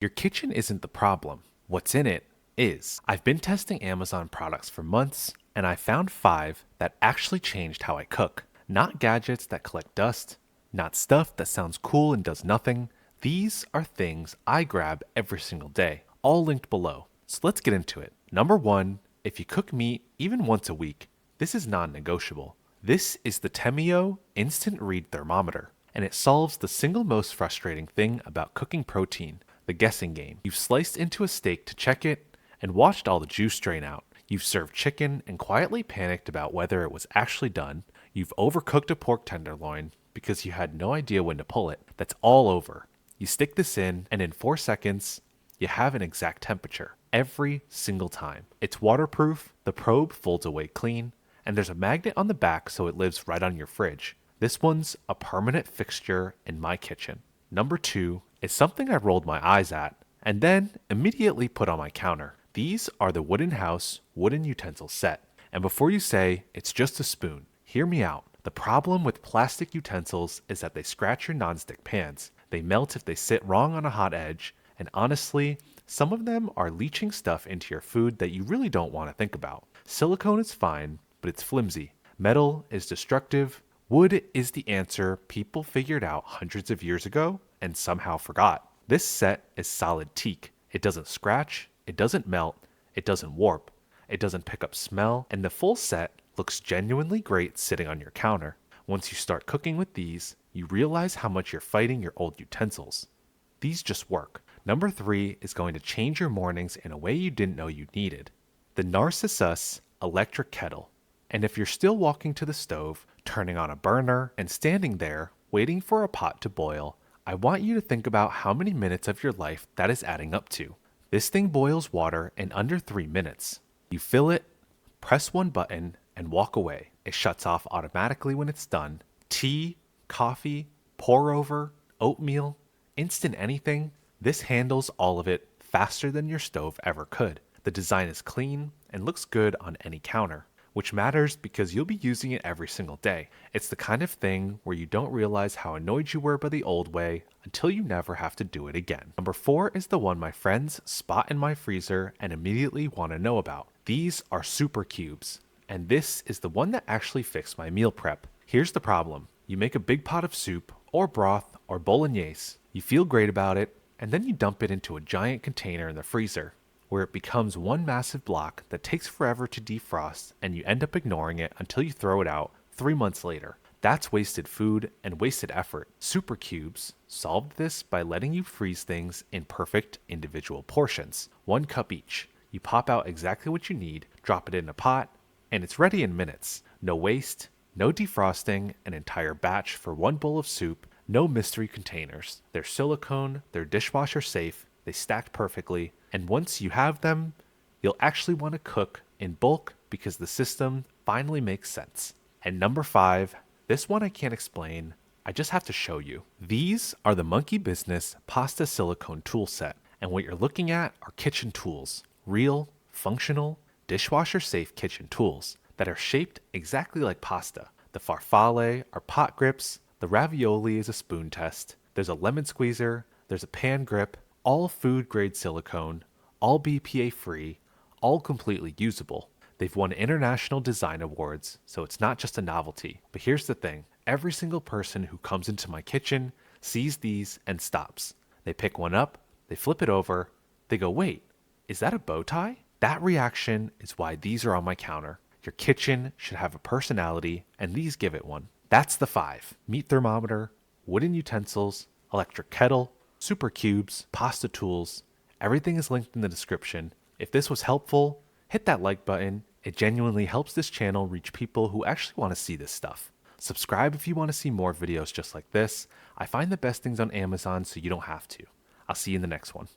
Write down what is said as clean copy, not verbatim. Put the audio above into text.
Your kitchen isn't the problem. What's in it is. I've been testing Amazon products for months, and I found 5 that actually changed how I cook. Not gadgets that collect dust, not stuff that sounds cool and does nothing. These are things I grab every single day, all linked below. So let's get into it. Number 1, if you cook meat even once a week, this is non negotiable. This is the Temio Instant Read Thermometer, and it solves the single most frustrating thing about cooking protein, the guessing game. You've sliced into a steak to check it and watched all the juice drain out. You've served chicken and quietly panicked about whether it was actually done. You've overcooked a pork tenderloin because you had no idea when to pull it. That's all over. You stick this in, and in 4 seconds, you have an exact temperature. Every single time. It's waterproof, the probe folds away clean, and there's a magnet on the back so it lives right on your fridge. This one's a permanent fixture in my kitchen. Number 2 is something I rolled my eyes at and then immediately put on my counter. These are the Wooden House wooden utensil set. And before you say it's just a spoon, hear me out. The problem with plastic utensils is that they scratch your nonstick pans. They melt if they sit wrong on a hot edge, and honestly, some of them are leaching stuff into your food that you really don't want to think about. Silicone is fine, but it's flimsy. Metal is destructive. Wood is the answer people figured out hundreds of years ago and somehow forgot. This set is solid teak. It doesn't scratch, it doesn't melt, it doesn't warp, it doesn't pick up smell, and the full set looks genuinely great sitting on your counter. Once you start cooking with these, you realize how much you're fighting your old utensils. These just work. Number 3 is going to change your mornings in a way you didn't know you needed. The Narcissus electric kettle. And if you're still walking to the stove, turning on a burner, and standing there waiting for a pot to boil, I want you to think about how many minutes of your life that is adding up to. This thing boils water in under 3 minutes. You fill it, press one button, and walk away. It shuts off automatically when it's done. Tea, coffee, pour over, oatmeal, instant anything. This handles all of it faster than your stove ever could. The design is clean and looks good on any counter, which matters because you'll be using it every single day. It's the kind of thing where you don't realize how annoyed you were by the old way until you never have to do it again. Number 4 is the one my friends spot in my freezer and immediately want to know about. These are super cubes, and this is the one that actually fixed my meal prep. Here's the problem. You make a big pot of soup, or broth, or bolognese. You feel great about it, and then you dump it into a giant container in the freezer, where it becomes one massive block that takes forever to defrost, and you end up ignoring it until you throw it out 3 months later. That's wasted food and wasted effort. Super Cubes solved this by letting you freeze things in perfect individual portions, 1 cup each. You pop out exactly what you need, drop it in a pot, and it's ready in minutes. No waste, no defrosting, an entire batch for 1 bowl of soup, no mystery containers. They're silicone, they're dishwasher safe, they stack perfectly, and once you have them, you'll actually want to cook in bulk because the system finally makes sense. And number 5, this one I can't explain, I just have to show you. These are the Monkey Business Pasta Silicone Tool Set, and what you're looking at are kitchen tools. Real, functional, dishwasher-safe kitchen tools that are shaped exactly like pasta. The farfalle are pot grips, the ravioli is a spoon test, there's a lemon squeezer, there's a pan grip, all food-grade silicone, all BPA-free, all completely usable. They've won international design awards, so it's not just a novelty. But here's the thing, every single person who comes into my kitchen sees these and stops. They pick one up, they flip it over, they go, wait, is that a bow tie? That reaction is why these are on my counter. Your kitchen should have a personality, and these give it one. That's the 5. Meat thermometer, wooden utensils, electric kettle, super cubes, pasta tools. Everything is linked in the description. If this was helpful, hit that like button. It genuinely helps this channel reach people who actually want to see this stuff. Subscribe if you want to see more videos just like this. I find the best things on Amazon so you don't have to. I'll see you in the next one.